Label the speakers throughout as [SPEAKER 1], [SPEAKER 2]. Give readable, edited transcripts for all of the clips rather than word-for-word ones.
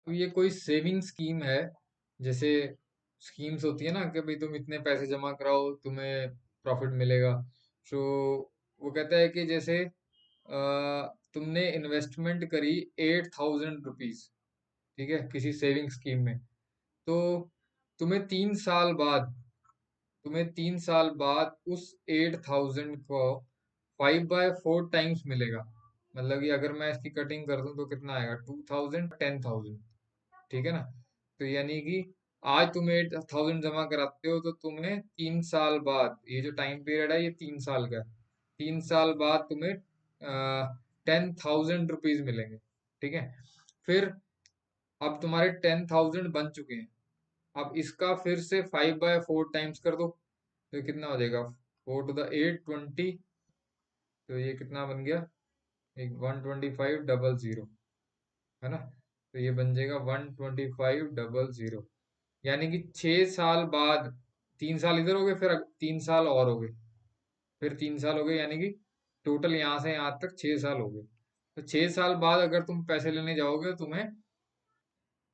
[SPEAKER 1] तो ये कोई सेविंग स्कीम है। जैसे स्कीम्स होती है ना कि भाई तुम इतने पैसे जमा कराओ तुम्हें प्रॉफिट मिलेगा। तो वो कहता है कि जैसे तुमने इन्वेस्टमेंट करी 8,000 रुपीज, ठीक है, किसी सेविंग स्कीम में। तो तुम्हें 3 साल बाद तुम्हें 3 साल बाद उस 8,000 को 5/4 टाइम्स मिलेगा। मतलब कि अगर मैं इसकी कटिंग कर दूं तो कितना आएगा, 2,000, 10,000, ठीक है ना। तो यानी कि आज तुम 8,000 जमा कराते हो तो तुम्हें 3 साल बाद, ये जो टाइम पीरियड है ये 3 साल का है, 3 साल बाद तुम्हें 10,000 रुपीज मिलेंगे, ठीक है। फिर अब तुम्हारे 10,000 बन चुके हैं। अब इसका फिर से 5/4 टाइम्स कर दो तो ये कितना हो जाएगा, 4 to the 8, 20। तो ये कितना बन गया, एक 125,000, है ना। तो ये बन जाएगा 125,000। यानी कि 6 साल बाद, 3 साल इधर हो गए, फिर 3 साल और हो गए, फिर 3 साल हो गए, यानी कि टोटल यहाँ से यहाँ तक 6 साल हो गए। तो 6 साल बाद अगर तुम पैसे लेने जाओगे तो तुम्हें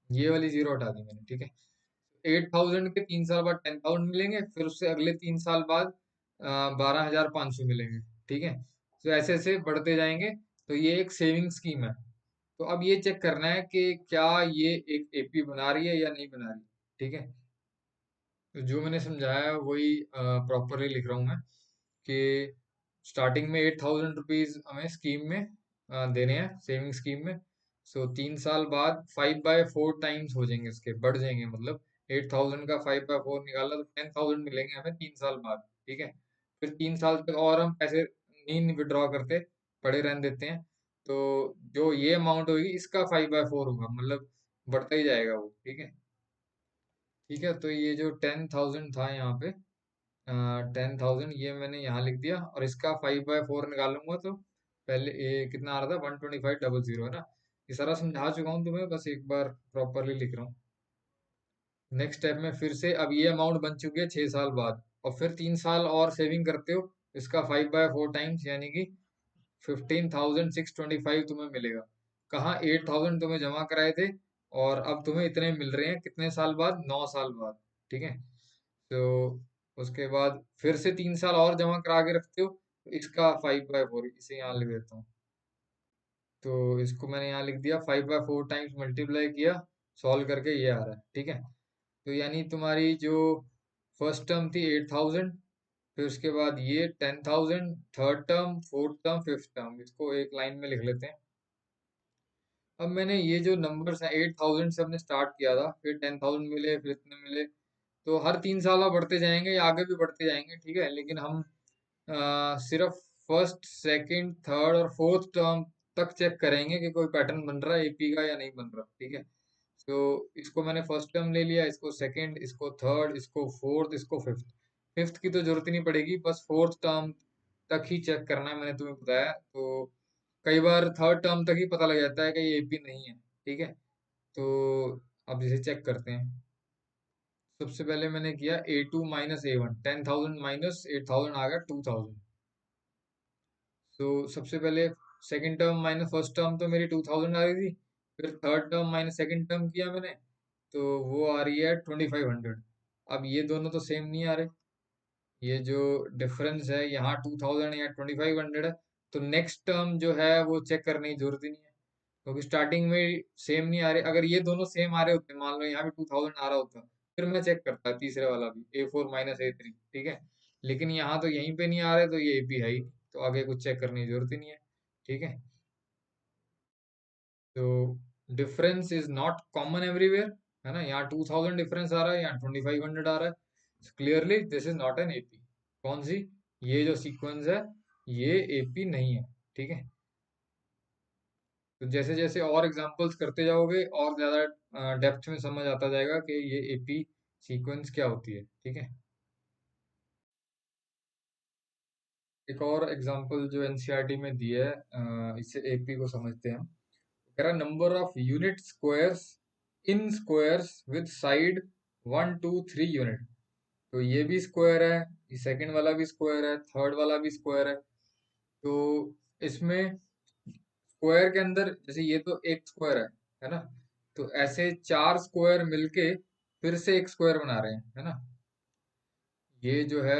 [SPEAKER 1] ये वाली जीरो हटा दी मैंने, ठीक है। 8,000 के 3 साल बाद 10,000 मिलेंगे, फिर उससे अगले 3 साल बाद 12,500 मिलेंगे, ठीक है। तो ऐसे ऐसे बढ़ते जाएंगे। तो ये एक सेविंग स्कीम है। तो अब ये चेक करना है कि क्या ये एक एपी बना रही है या नहीं बना रही, ठीक है। तो जो मैंने समझाया है वही प्रॉपरली लिख रहा हूँ मैं, कि स्टार्टिंग में 8,000 रुपीज हमें स्कीम में देने हैं, सेविंग स्कीम में। सो 3 साल बाद 5/4 टाइम्स हो जाएंगे, इसके बढ़ जाएंगे। मतलब 8,000 का 5/4 निकाला तो 10,000 मिलेंगे हमें 3 साल बाद, ठीक है। फिर 3 साल तक और हम पैसे नहीं विड्रॉ करते, पड़े रहने देते हैं। तो जो ये अमाउंट होगी इसका 5/4 होगा, मतलब बढ़ता ही जाएगा वो, ठीक है। ठीक है, तो ये जो 10,000 था यहाँ पे, 10,000 ये मैंने यहाँ लिख दिया, और इसका 5/4 निकालूंगा तो पहले ये कितना आ रहा था, 125,000, है ना। ये सारा समझा चुका हूँ तुम्हें, बस एक बार प्रॉपरली लिख रहा हूँ। नेक्स्ट स्टेप में फिर से अब ये अमाउंट बन चुकी है 6 साल बाद, और फिर 3 साल और सेविंग करते हो, इसका 5/4 टाइम्स, यानी कि 15,625 तुम्हें मिलेगा। कहाँ, 8,000 तुम्हें जमा कराए थे, और अब तुम्हें इतने मिल रहे हैं कितने साल बाद, 9 साल बाद, ठीक है। तो उसके बाद फिर से 3 साल और जमा करा के रखते हो, तो इसका 5/4 इसे यहाँ लिख देता हूँ। तो इसको मैंने यहाँ लिख दिया, 5/4 टाइम्स मल्टीप्लाई किया, सॉल्व करके ये आ रहा है, ठीक है। तो यानी तुम्हारी जो फर्स्ट टर्म थी 8,000, फिर उसके बाद ये 10,000, third term, fourth term, fifth term, इसको एक लाइन में लिख लेते हैं। अब मैंने ये जो नंबर्स हैं, 8,000 से हमने स्टार्ट किया था, फिर 10,000 मिले, फिर इतने मिले। तो हर 3 साल बढ़ते जाएंगे या आगे भी बढ़ते जाएंगे, ठीक है। लेकिन हम सिर्फ फर्स्ट, सेकंड, थर्ड और फोर्थ टर्म तक चेक करेंगे कि कोई पैटर्न बन रहा है एपी का या नहीं बन रहा, ठीक है। तो इसको मैंने फर्स्ट टर्म ले लिया, इसको सेकंड, इसको थर्ड, इसको फोर्थ, इसको फिफ्थ। फिफ्थ की तो जरूरत ही नहीं पड़ेगी, बस फोर्थ टर्म तक ही चेक करना है, मैंने तुम्हें बताया। तो कई बार थर्ड टर्म तक ही पता लग जाता है कि ये एपी नहीं है, ठीक है। तो अब इसे चेक करते हैं। सबसे पहले मैंने किया A2 - A1, 10,000 माइनस 8,000 आ गया 2,000। तो सबसे पहले second term minus first term तो मेरी 2,000 आ रही थी। फिर third term minus second term किया मैंने, तो वो आ रही है 2,500। अब ये दोनों तो सेम नहीं आ रहे, ये जो डिफरेंस है यहाँ 2,000 या 2,500 है। तो नेक्स्ट टर्म जो है वो चेक करने की जरूरत ही नहीं है, क्योंकि स्टार्टिंग में सेम नहीं आ रहे। अगर ये दोनों सेम आ रहे होते, मान लो यहाँ भी 2,000 आ रहा होता, फिर मैं चेक करता तीसरे वाला भी, A4 - A3, ठीक है। लेकिन यहाँ तो यहीं पे नहीं आ रहे, तो ये एपी है ही नहीं, तो आगे कुछ चेक करने की जरूरत ही नहीं है, ठीक है। तो difference is not common everywhere, है ना। यहाँ 2,000 डिफरेंस आ रहा है, यहाँ 2,500 आ रहा है। Clearly this is not an AP. कौन सी, ये जो सीक्वेंस है ये एपी नहीं है, ठीक है। तो जैसे जैसे और एग्जांपल्स करते जाओगे और ज्यादा डेप्थ में समझ आता जाएगा कि ये एपी सीक्वेंस क्या होती है, ठीक है। एक और एग्जांपल जो एनसीईआरटी में दिया है, इससे एपी को समझते हैं हम। कह रहा number of unit squares in squares with side 1, 2, 3 unit. तो ये भी स्क्वायर है, ये सेकंड वाला भी स्क्वायर है, थर्ड वाला भी स्क्वायर है। तो इसमें स्क्वायर के अंदर, जैसे ये तो एक स्क्वायर है ना। तो ऐसे चार स्क्वायर मिलके फिर से एक स्क्वायर बना रहे हैं, है ना। ये जो है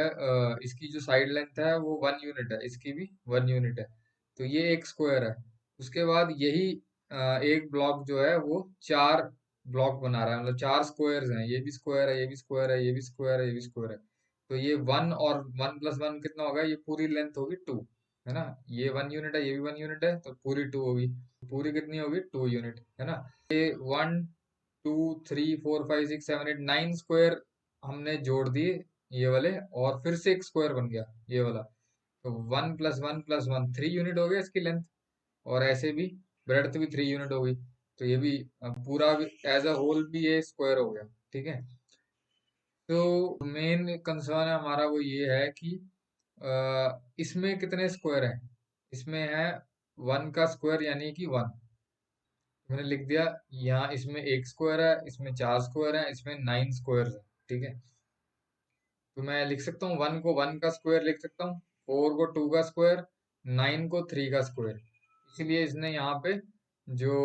[SPEAKER 1] इसकी जो साइड लेंथ है वो 1 यूनिट है, इसकी भी 1 यूनिट है। तो ये एक स्क्वायर है। उसके बाद यही एक ब्लॉक जो है वो चार ब्लॉक बना रहा है, मतलब चार स्क्वायर्स हैं, ये भी स्क्वायर है, ये भी स्क्वायर है, ये भी स्क्वायर है, ये भी स्क्वायर है। तो ये 1 और 1 + 1 कितना होगा, ये पूरी लेंथ होगी 2, है ना। ये 1 यूनिट है, ये भी 1 यूनिट है, तो पूरी 2 होगी। पूरी कितनी होगी, 2 यूनिट, है ना। ये 1 2 3 4 5 6 7 8 9 स्क्वायर हमने जोड़ दिए, ये वाले, और फिर से एक स्क्वायर बन गया, ये वाला। तो 1 + 1 + 1 3 यूनिट हो गया इसकी लेंथ। और ऐसे भी ब्रेडथ भी 3 यूनिट हो गई। तो ये भी पूरा भी एज अ होल भी ये स्क्वायर हो गया, ठीक है। तो मेन कंसर्न है हमारा वो ये है कि इसमें कितने स्क्वायर हैं। इसमें है 1 का स्क्वायर यानी कि 1। मैंने लिख दिया। यहाँ इसमें एक स्क्वायर है, इसमें चार स्क्वायर है, इसमें 9 स्क्वायर है, ठीक है। तो मैं लिख सकता हूँ 1 को 1 का स्क्वायर लिख सकता हूँ, 4 को 2 का स्क्वायर, 9 को 3 का स्क्वायर। इसीलिए इसने यहाँ पे जो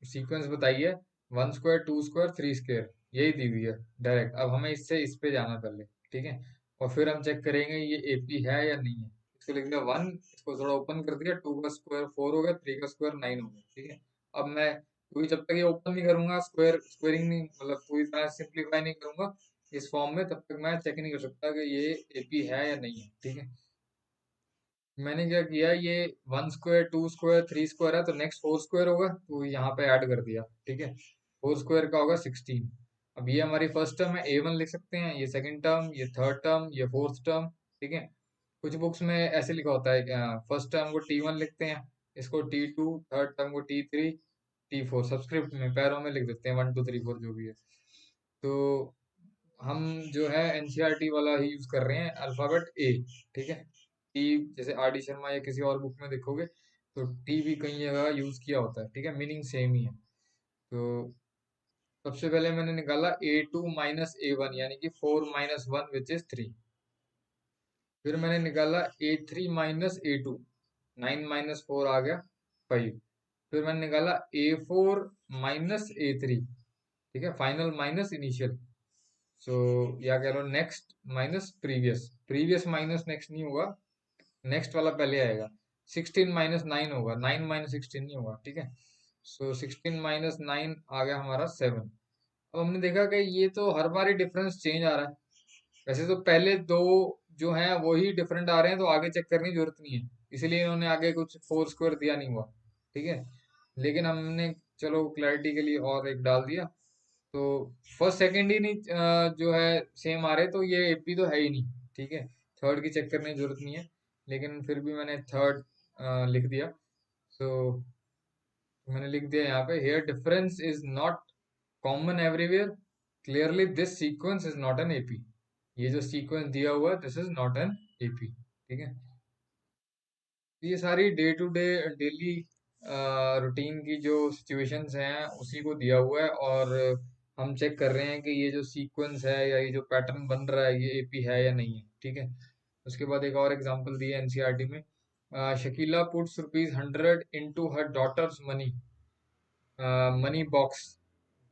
[SPEAKER 1] सीक्वेंस बताई है, 1 स्क्वायर, 2 स्क्वायर, 3 स्क्वायर, यही दी हुई है डायरेक्ट। अब हमें इससे इस पे जाना पहले, ठीक है। और फिर हम चेक करेंगे ये एपी है या नहीं है। इसको लिख दिया 1, इसको थोड़ा ओपन कर दिया, 2 का स्क्वायर 4 हो गया, 3 का स्क्वायर 9 हो गया, ठीक है। अब मैं, क्योंकि जब तक ये ओपन नहीं करूंगा, स्क्वेयरिंग नहीं, मतलब पूरी तरह सिंप्लीफाई नहीं करूंगा इस फॉर्म में, तब तक मैं चेक नहीं कर सकता कि ये एपी है या नहीं है, ठीक है। मैंने क्या किया, ये 1 स्क्वायर, 2 स्क्वायर, 3 स्क्वायर है, तो नेक्स्ट 4 स्क्वायर होगा, तो यहाँ पे ऐड कर दिया, ठीक है। 4 स्क्वायर का होगा 16। अब ये हमारी फर्स्ट टर्म है, A1 लिख सकते हैं, ये सेकंड टर्म, ये थर्ड टर्म, ये फोर्थ टर्म, ठीक है। कुछ बुक्स में ऐसे लिखा होता है, फर्स्ट टर्म को T1 लिखते हैं, इसको T2, थर्ड टर्म को T3, T4 सब्सक्रिप्ट में पैरों में लिख देते हैं, 1 2 3 4 जो भी है। तो हम जो है एनसीईआरटी वाला ही यूज कर रहे हैं, अल्फाबेट ए, ठीक है। टी, जैसे आर डी शर्मा या किसी और बुक में देखोगे तो टी भी कई जगह यूज किया होता है, ठीक है, मीनिंग सेम ही है। तो सबसे पहले मैंने निकाला A2 - A1 यानी कि 4 - 1 विच इज 3। फिर मैंने निकाला A3 - A2, 9 - 4 आ गया 5। फिर मैंने निकाला A4 - A3, ठीक है, फाइनल माइनस इनिशियल। सो या कह लो next minus previous, previous minus next नहीं होगा, नेक्स्ट वाला पहले आएगा। 16 - 9 होगा, 9 - 16 नहीं होगा, ठीक है। सो 16 - 9 आ गया हमारा 7। अब हमने देखा कि ये तो हर बार ही डिफरेंस चेंज आ रहा है। वैसे तो पहले दो जो हैं वो ही डिफरेंट आ रहे हैं, तो आगे चेक करने की जरूरत नहीं है, इसलिए इन्होंने आगे कुछ 4 स्क्वायर दिया नहीं हुआ, ठीक है। लेकिन हमने चलो क्लैरिटी के लिए और एक डाल दिया। तो फर्स्ट सेकंड ही नहीं जो है सेम आ रहे, तो ये एपी तो है ही नहीं, ठीक है। थर्ड की चेक करने की जरूरत नहीं है, लेकिन फिर भी मैंने थर्ड लिख दिया। सो मैंने लिख दिया यहाँ पे, here difference is not common everywhere, clearly this sequence is not an AP. ये जो सीक्वेंस दिया हुआ है this is not an AP, ठीक है। ये सारी day to day daily routine की जो सिचुएशंस हैं उसी को दिया हुआ है, और हम चेक कर रहे हैं कि ये जो सीक्वेंस है या ये जो पैटर्न बन रहा है ये एपी है या नहीं है, ठीक है। उसके बाद एक और एग्जांपल दिया एनसीईआरटी में, Shakila puts ₹100 into her daughter's money money box,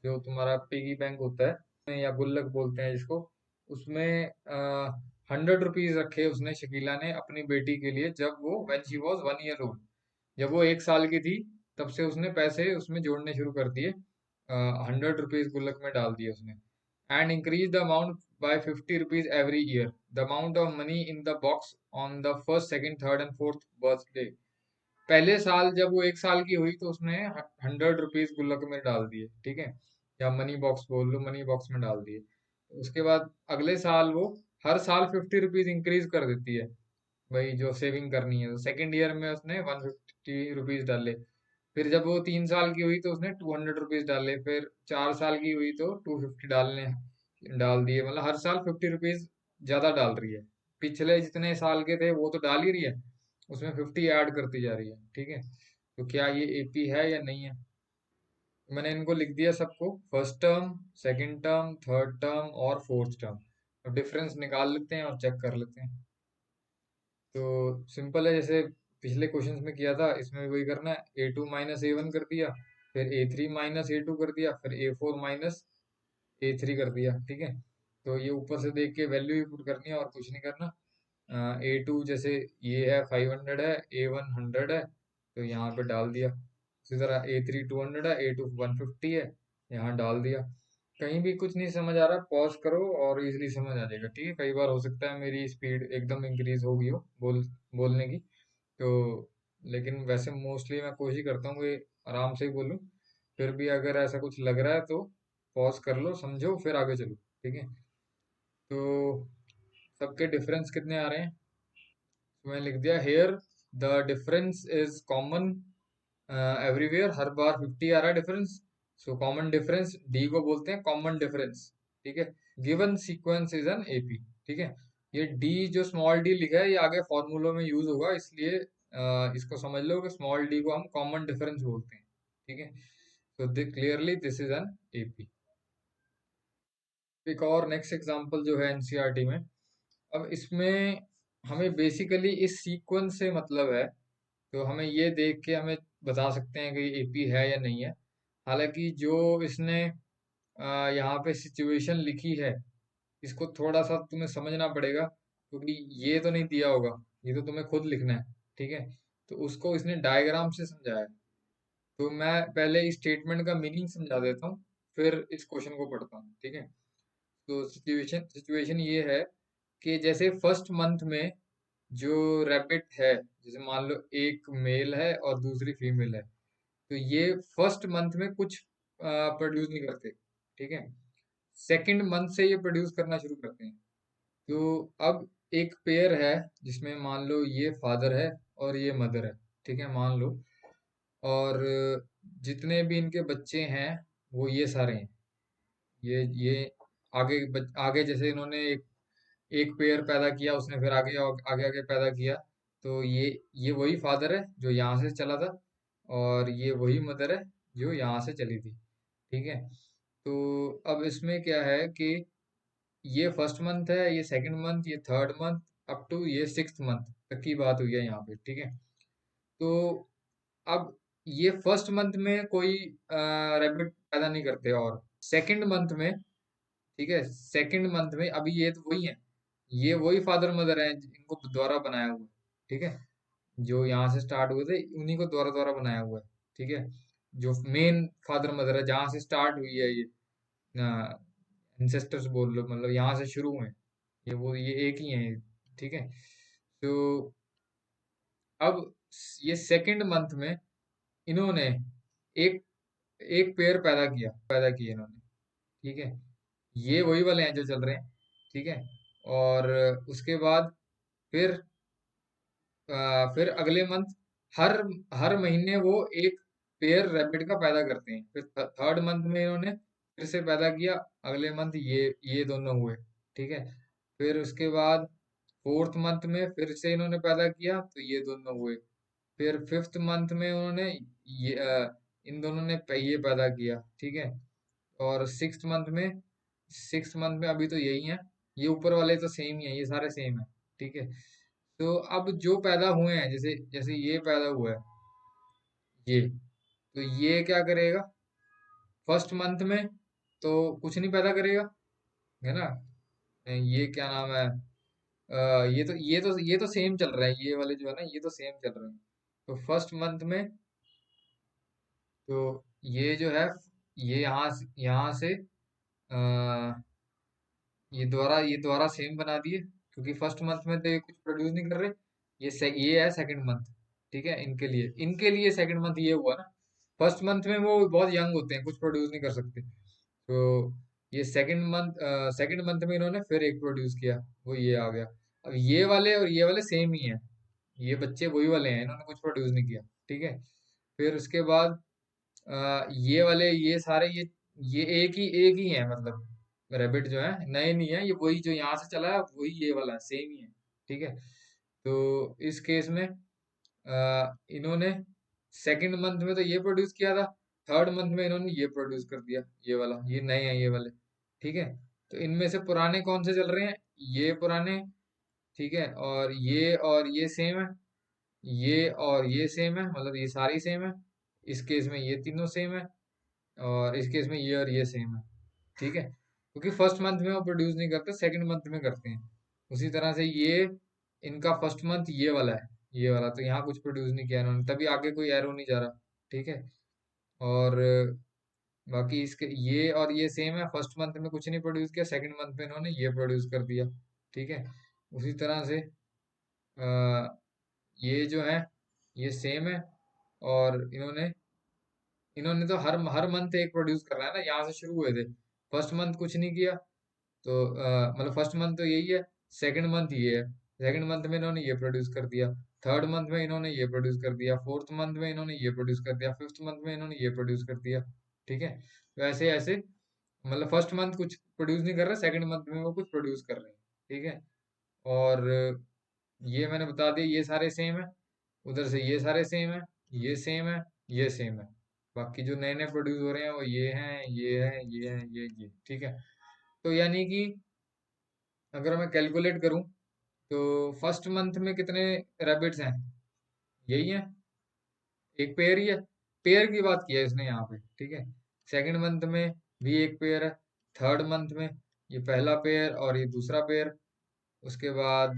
[SPEAKER 1] जो तुम्हारा पिगी बैंक होता है या गुल्लक बोलते हैं जिसको, उसमें ₹100 रखे उसने, शकीला ने अपनी बेटी के लिए, जब वो when she was 1 year old, जब वो 1 साल की थी, तब से उसने पैसे उसमें जोड़ने शुरू कर दिए, ₹100 गुल्लक में डाल दिए उसने। And increase the amount by ₹50 every year, the amount of money in the box on the first, second, third and fourth birthday. पहले साल जब वो 1 साल की हुई तो उसने ₹100 गुल्लक में डाल दिए, ठीक है, या मनी बॉक्स बोल लो, मनी बॉक्स में डाल दिए। उसके बाद अगले साल वो हर साल ₹50 इंक्रीज कर देती है, वही जो सेविंग करनी है। तो सेकेंड ईयर में उसने ₹150 डाले। फिर जब वो 3 साल की हुई तो उसने ₹200 डाले। फिर 4 साल की हुई तो 250 डाल दिए, मतलब हर साल ₹50 ज्यादा डाल रही है। पिछले जितने साल के थे वो तो डाल ही रही है, उसमें 50 ऐड करती जा रही है, ठीक है। तो क्या ये एपी है या नहीं है। मैंने इनको लिख दिया सबको, first term, second term, third term और फोर्थ टर्म। अब डिफरेंस निकाल लेते हैं और चेक कर लेते हैं। तो सिंपल है, जैसे पिछले क्वेश्चंस में किया था, इसमें भी वही करना है। A2 - A1 कर दिया, फिर A3 माइनस A2 कर दिया, फिर A4 माइनस A3 कर दिया, ठीक है। तो ये ऊपर से देख के वैल्यू ही पुट करनी है और कुछ नहीं करना। A2 जैसे ये है 500 है, A1 100 है, तो यहाँ पे डाल दिया। इसी तरह A3 200 है, A2 150 है, यहाँ डाल दिया। कहीं भी कुछ नहीं समझ आ रहा, पॉज करो और इजीली समझ आ जाएगा, ठीक है। कई बार हो सकता है मेरी स्पीड एकदम इंक्रीज हो गई हो बोलने की, तो लेकिन वैसे मोस्टली मैं कोशिश करता हूँ कि आराम से ही बोलूँ। फिर भी अगर ऐसा कुछ लग रहा है तो पॉज कर लो, समझो, फिर आगे चलो, ठीक है। तो सबके डिफरेंस कितने आ रहे हैं? तो मैंने लिख दिया here the difference is common everywhere, हर बार 50 आ रहा है difference. So common difference D को बोलते हैं कॉमन डिफरेंस, ठीक है। Given sequence is an AP, ठीक है। ये डी जो स्मॉल डी लिखा है ये आगे फॉर्मूलों में यूज होगा, इसलिए इसको समझ लो कि स्मॉल डी को हम कॉमन डिफरेंस बोलते हैं, ठीक है। तो clearly this is an AP. एक और नेक्स्ट एग्जांपल जो है एनसीईआरटी में, अब इसमें हमें बेसिकली इस सीक्वेंस से मतलब है, तो हमें ये देख के हमें बता सकते हैं कि एपी है या नहीं है। हालांकि जो इसने यहाँ पे सिचुएशन लिखी है, इसको थोड़ा सा तुम्हें समझना पड़ेगा, क्योंकि ये तो नहीं दिया होगा, ये तो तुम्हें खुद लिखना है, ठीक है। तो उसको इसने डायग्राम से समझाया है। तो मैं पहले इस स्टेटमेंट का मीनिंग समझा देता हूँ, फिर इस क्वेश्चन को पढ़ता हूँ, ठीक है। तो सिचुएशन सिचुएशन ये है कि जैसे फर्स्ट मंथ में जो रैबिट है, जैसे मान लो एक मेल है और दूसरी फीमेल है, तो ये फर्स्ट मंथ में कुछ प्रोड्यूस नहीं करते, ठीक है। सेकंड मंथ से ये प्रोड्यूस करना शुरू करते हैं। तो अब एक पेयर है जिसमें मान लो ये फादर है और ये मदर है, ठीक है, मान लो। और जितने भी इनके बच्चे हैं वो ये सारे हैं। ये आगे जैसे इन्होंने एक पेयर पैदा किया, उसने फिर आगे आगे आगे पैदा किया। तो ये वही फादर है जो यहाँ से चला था, और ये वही मदर है जो यहाँ से चली थी, ठीक है। तो अब इसमें क्या है कि ये फर्स्ट मंथ है, ये सेकंड मंथ, ये थर्ड मंथ, अप टू ये सिक्स्थ मंथ तक की बात हुई है यहाँ पे, ठीक है। तो अब ये फर्स्ट मंथ में कोई रैबिट पैदा नहीं करते, और सेकंड मंथ में, ठीक है, सेकंड मंथ में अभी ये तो वही है, ये वही फादर मदर है इनको दोबारा बनाया हुआ है, ठीक है। जो यहाँ से स्टार्ट हुए थे उन्हीं को दोबारा दोबारा बनाया हुआ है, ठीक है। जो मेन फादर मदर है जहाँ से स्टार्ट हुई है ये एंसेस्टर्स बोल लो, मतलब यहाँ से शुरू हुए हैं, ये एक ही है, ठीक है। तो अब ये सेकंड मंथ में इन्होंने एक एक पेयर पैदा किए इन्होंने, ठीक है। ये वही वाले हैं जो चल रहे हैं, ठीक है। और उसके बाद फिर फिर अगले मंथ हर हर महीने वो एक पेयर रैबिट का पैदा करते हैं। फिर थर्ड मंथ में इन्होंने फिर से पैदा किया, अगले मंथ ये दोनों हुए, ठीक है। फिर उसके बाद फोर्थ मंथ में फिर से इन्होंने पैदा किया तो ये दोनों हुए। फिर फिफ्थ मंथ में उन्होंने इन दोनों ने ये पैदा किया, ठीक है। और सिक्स मंथ में अभी तो यही है, ये ऊपर वाले तो सेम ही है, ये सारे सेम है, ठीक है। तो अब जो पैदा हुए हैं, जैसे जैसे ये पैदा हुआ है, ये तो ये क्या करेगा फर्स्ट मंथ में, तो कुछ नहीं पैदा करेगा, है ना। ये क्या नाम है, ये तो सेम चल रहा है, ये वाले जो है ना ये तो सेम चल रहे हैं। तो फर्स्ट मंथ में तो ये जो है ये यहाँ से ये दोबारा सेम बना दिए, क्योंकि फर्स्ट मंथ में तो ये कुछ प्रोड्यूस नहीं कर रहे। ये है सेकंड मंथ, ठीक है। इनके लिए सेकंड मंथ ये हुआ ना। फर्स्ट मंथ में वो बहुत यंग होते हैं, कुछ प्रोड्यूस नहीं कर सकते। तो ये सेकंड मंथ में इन्होंने फिर एक प्रोड्यूस किया, वो ये आ गया। अब ये वाले और ये वाले सेम ही है, ये बच्चे वही वाले हैं, इन्होंने कुछ प्रोड्यूस नहीं किया, ठीक है। फिर उसके बाद ये वाले ये सारे ये एक ही है, मतलब रैबिट जो है नए नहीं है, ये वही जो यहाँ से चला है वही ये वाला सेम ही है, ठीक है। तो इस केस में इन्होंने सेकंड मंथ में तो ये प्रोड्यूस किया था, थर्ड मंथ में इन्होंने ये प्रोड्यूस कर दिया, ये वाला, ये नए हैं ये वाले, ठीक है। तो इनमें से पुराने कौन से चल रहे हैं, ये पुराने, ठीक है। और ये सेम है, ये और ये सेम है, मतलब ये सारी सेम है। इस केस में ये तीनों सेम है, और इस केस में ये और ये सेम है, ठीक है, क्योंकि फर्स्ट मंथ में वो प्रोड्यूस नहीं करते, सेकंड मंथ में करते हैं। उसी तरह से ये इनका फर्स्ट मंथ ये वाला है, ये वाला, तो यहाँ कुछ प्रोड्यूस नहीं किया इन्होंने, तभी आगे कोई एरो नहीं जा रहा, ठीक है। और बाकी इसके ये और ये सेम है, फर्स्ट मंथ में कुछ नहीं प्रोड्यूस किया, सेकंड मंथ में इन्होंने ये प्रोड्यूस कर दिया, ठीक है। उसी तरह से ये जो है ये सेम है, और इन्होंने इन्होंने तो हर मंथ एक प्रोड्यूस कर रहा है ना, यहाँ से शुरू हुए थे, फर्स्ट मंथ कुछ नहीं किया, तो मतलब फर्स्ट मंथ तो यही है, सेकंड मंथ ये है, सेकंड मंथ में इन्होंने ये प्रोड्यूस कर दिया, थर्ड मंथ में इन्होंने ये प्रोड्यूस कर दिया, फोर्थ मंथ में इन्होंने ये प्रोड्यूस कर दिया, फिफ्थ मंथ में इन्होंने ये प्रोड्यूस कर दिया, ठीक है। तो ऐसे ऐसे मतलब फर्स्ट मंथ कुछ प्रोड्यूस नहीं कर रहे, सेकंड मंथ में वो कुछ प्रोड्यूस कर रहे हैं, ठीक है। और ये मैंने बता दिया, ये सारे सेम है, उधर से ये सारे सेम है, ये सेम है, ये सेम है, बाकी जो नए नए प्रोड्यूस हो रहे हैं वो ये हैं, ये हैं, ये हैं, ये, ठीक है। तो यानी कि अगर मैं कैलकुलेट करूं, तो फर्स्ट मंथ में कितने रैबिट्स हैं, यही है, एक पेयर ही है, पेयर की बात किया है इसने यहाँ पे, ठीक है। सेकंड मंथ में भी एक पेयर है, थर्ड मंथ में ये पहला पेयर और ये दूसरा पेयर, उसके बाद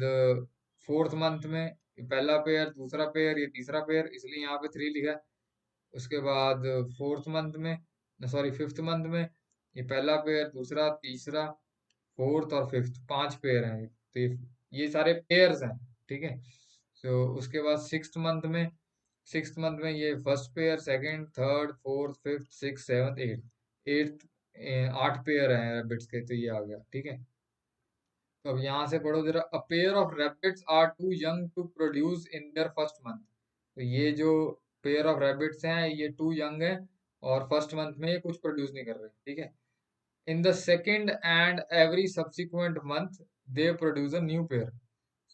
[SPEAKER 1] फोर्थ मंथ में ये पहला पेयर, दूसरा पेयर, ये तीसरा पेयर, इसलिए यहाँ पे 3 लिखा है। उसके बाद फोर्थ मंथ में, सॉरी फिफ्थ मंथ में ये पहला पेयर, दूसरा, तीसरा, फोर्थ और फिफ्थ, 5 पेयर हैं, तो ये सारे पेयर्स हैं, ठीक है। तो उसके बाद सिक्स्थ मंथ में ये first pair, second, third, fourth, fifth, six, seventh, eighth, 8 pair हैं रैबिट्स के, तो ये आ गया, ठीक है। तो अब यहाँ से पढ़ो जरा, a pair of rabbits are too young to produce in their first month. तो ये जो पेयर ऑफ रैबिट्स हैं ये टू यंग है, और फर्स्ट मंथ में ये कुछ प्रोड्यूस नहीं कर रहे, ठीक है। In the second and every subsequent month they produce a new pair.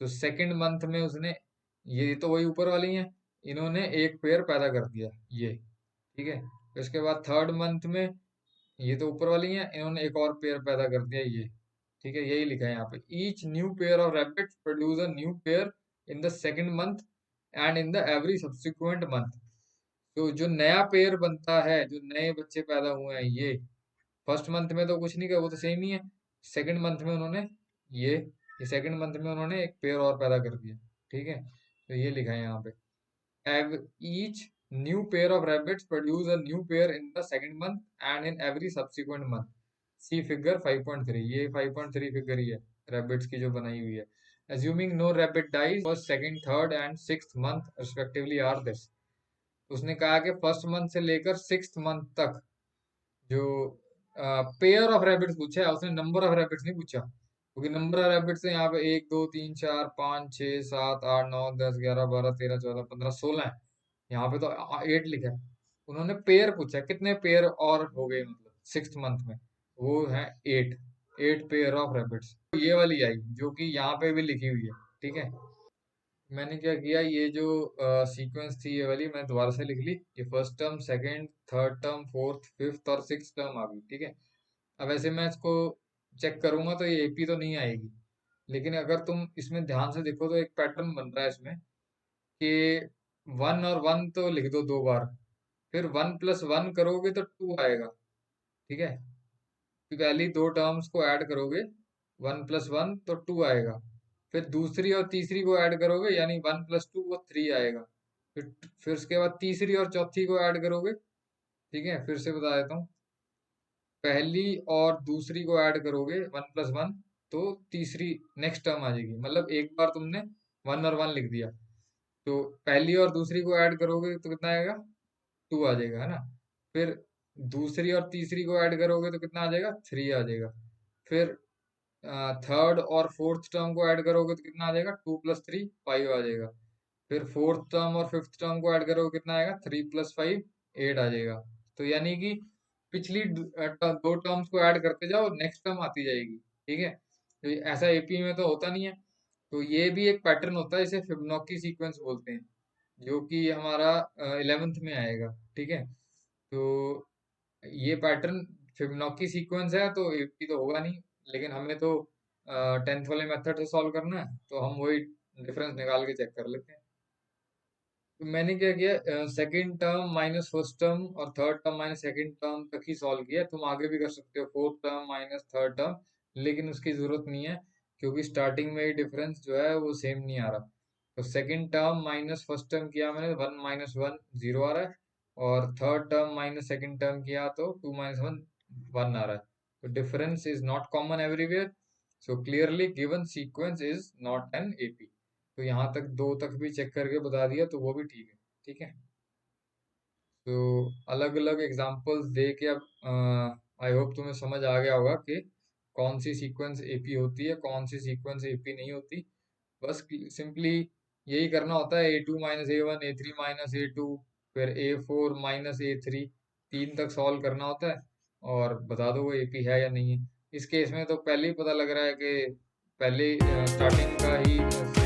[SPEAKER 1] तो सेकेंड मंथ में उसने, ये तो वही ऊपर वाली है, इन्होंने एक पेयर पैदा कर दिया, ये, ठीक है। उसके बाद थर्ड मंथ में, ये तो ऊपर वाली है, इन्होंने एक और पेयर पैदा कर दिया, ये, ठीक है, यही लिखा है यहाँ पे, each new pair of rabbits produce a new pair in the second month and in the every subsequent month. तो जो नया पेयर बनता है, जो नए बच्चे पैदा हुए हैं, ये फर्स्ट मंथ में तो कुछ नहीं किया, वो तो सेम ही है, सेकंड मंथ में उन्होंने ये ये सेकंड मंथ में उन्होंने एक पेयर और पैदा कर दिया, ठीक है। तो ये लिखा है यहाँ पे, each new pair of rabbits produce a new pair in the second month and in every subsequent month. See figure 5.3, ये 5.3 फिगर ही है rabbits की जो बनाई हुई है। Assuming no rabbit dies first, second, third and sixth month respectively are this. उसने कहा कि फर्स्ट मंथ से लेकर सिक्स्थ मंथ तक जो पेयर ऑफ रैबिट्स पूछा है, उसने नंबर ऑफ रैबिट्स नहीं पूछा, क्योंकि नंबर ऑफ रैबिट्स है यहाँ पे 1 2 3 4 5 6 7 8 9 10 11 12 13 14 15 16 है, यहाँ पे तो 8 लिखा है। उन्होंने पेयर पूछा है, कितने पेयर और हो गए मतलब सिक्स्थ मंथ में, वो है 8, 8 पेयर ऑफ रैबिट्स। ये वाली आई जो कि यहाँ पे भी लिखी हुई है, ठीक है। मैंने क्या किया, ये जो सीक्वेंस थी ये वाली मैं दोबारा से लिख ली, ये first term, second, third term, fourth, fifth और सिक्स टर्म आ गई, ठीक है। अब ऐसे मैं इसको चेक करूंगा तो ये एपी तो नहीं आएगी, लेकिन अगर तुम इसमें ध्यान से देखो तो एक पैटर्न बन रहा है इसमें कि 1 और 1 तो लिख दो 2 बार, फिर 1+1 करोगे तो 2 आएगा, ठीक है। कि पहली 2 टर्म्स को ऐड करोगे, 1+1 तो 2 आएगा, फिर दूसरी और तीसरी को ऐड करोगे यानी 1+2 वो 3 आएगा, फिर उसके बाद तीसरी और चौथी को ऐड करोगे, ठीक है। फिर से बता देता हूँ, पहली और दूसरी को ऐड करोगे 1+1 तो तीसरी नेक्स्ट टर्म आ जाएगी, मतलब एक बार तुमने 1 और 1 लिख दिया, तो पहली और दूसरी को ऐड करोगे तो कितना आएगा, 2 आ जाएगा, है ना। फिर दूसरी और तीसरी को ऐड करोगे तो कितना आ जाएगा, 3 आ जाएगा। फिर थर्ड और फोर्थ टर्म को ऐड करोगे तो कितना आ जाएगा, 2+3 5 आ जाएगा। फिर फोर्थ टर्म और फिफ्थ टर्म को ऐड करोगे कितना आएगा, 3+5 8 आ जाएगा। तो यानी कि पिछली 2 टर्म्स को ऐड करते जाओ, नेक्स्ट टर्म आती जाएगी, ठीक है। तो ऐसा एपी में तो होता नहीं है, तो ये भी एक पैटर्न होता है, इसे फिबोनाची सीक्वेंस बोलते हैं, जो कि हमारा 11th में आएगा, ठीक है। तो ये पैटर्न फिबोनाची सीक्वेंस है, तो एपी तो होगा नहीं, लेकिन हमें तो 10th वाले मेथड से सॉल्व करना है, तो हम वही डिफरेंस निकाल के चेक कर लेते हैं। तो मैंने क्या किया, second term minus first term और third term minus second term तक ही सॉल्व किया। तुम आगे भी कर सकते हो fourth term minus third term, लेकिन उसकी जरूरत नहीं है क्योंकि स्टार्टिंग में ही डिफरेंस जो है वो सेम नहीं आ रहा। तो second term minus first term किया मैंने, 1 - 1 0 आ रहा है, और third term minus second term किया तो 2 - 1 1 आ रहा है। तो difference is not common everywhere, so clearly given sequence is not an AP. तो यहाँ तक दो तक भी चेक करके बता दिया तो वो भी ठीक है। ठीक है, तो अलग अलग एग्जांपल्स दे के अब आई होप तुम्हें समझ आ गया होगा कि कौन सी सीक्वेंस एपी होती है, कौन सी सीक्वेंस एपी नहीं होती। बस सिंपली यही करना होता है, A2 - A1 A3 - A2 फिर A4 -A3, 3 तक सॉल्व करना होता है और बता दो वो एपी है या नहीं है। इस केस में तो पहले ही पता लग रहा है कि पहले स्टार्टिंग का ही